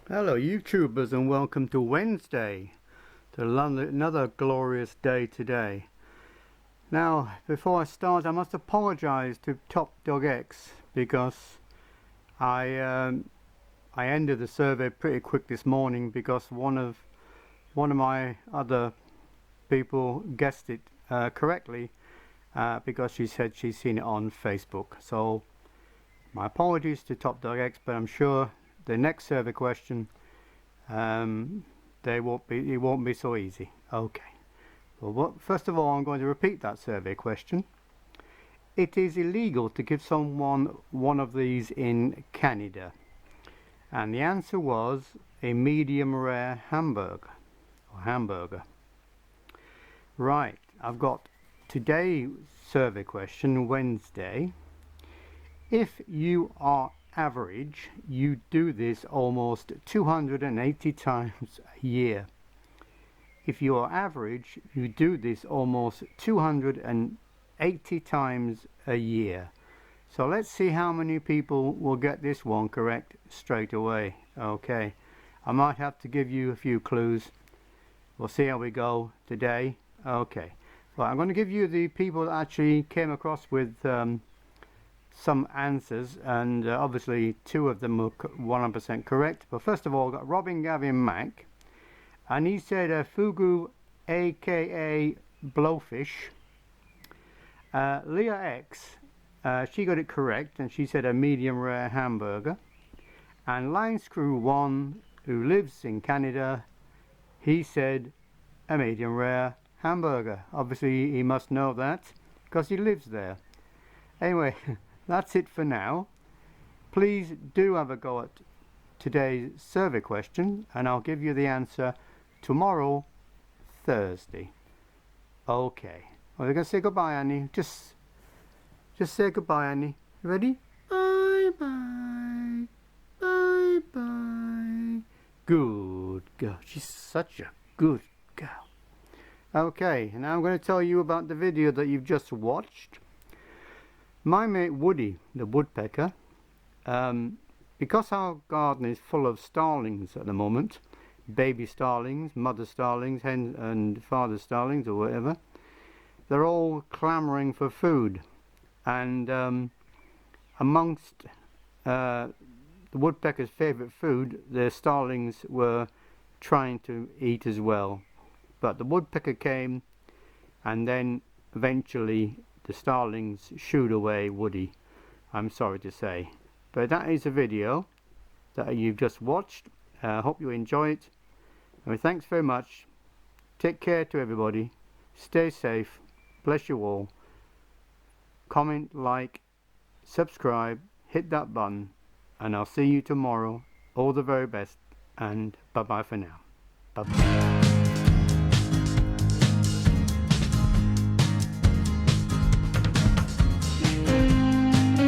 Hello YouTubers, and welcome to Wednesday, to another glorious day today. Now before I start, I must apologize to Top Dog X because I ended the survey pretty quick this morning because one of my other people guessed it correctly because she said she's seen it on Facebook. So my apologies to Top Dog X, but I'm sure the next survey question, it won't be so easy. Okay. Well, first of all, I'm going to repeat that survey question. It is illegal to give someone one of these in Canada, and the answer was a medium rare hamburger. Right. I've got today's survey question, Wednesday. If you are average, you do this almost 280 times a year. if you are average, you do this almost 280 times a year. So let's see how many people will get this one correct straight away. Okay, I might have to give you a few clues. We'll see how we go today. Okay, well, I'm going to give you the people that actually came across with some answers, and obviously 2 of them were 100% correct. But first of all, I've got Robin Gavin Mack, and he said FUGU, aka BLOWFISH. Leah X, she got it correct, and she said a medium rare hamburger. And Line Screw 1, who lives in Canada, he said a medium rare hamburger. Obviously he must know that because he lives there. Anyway, that's it for now. Please do have a go at today's survey question, and I'll give you the answer tomorrow, Thursday. Okay. Well, we're going to say goodbye, Annie. Just say goodbye, Annie. You ready? Bye bye. Bye bye. Good girl. She's such a good girl. Okay, now I'm going to tell you about the video that you've just watched. My mate Woody, the woodpecker, because our garden is full of starlings at the moment, baby starlings, mother starlings, hen and father starlings or whatever, they're all clamoring for food, and amongst the woodpecker's favourite food, the starlings were trying to eat as well. But the woodpecker came, and then eventually the starlings shooed away Woody, I'm sorry to say. But that is a video that you've just watched. Hope you enjoy it. And thanks very much. Take care to everybody. Stay safe. Bless you all. Comment, like, subscribe, hit that button, and I'll see you tomorrow. All the very best, and bye bye for now. Bye bye.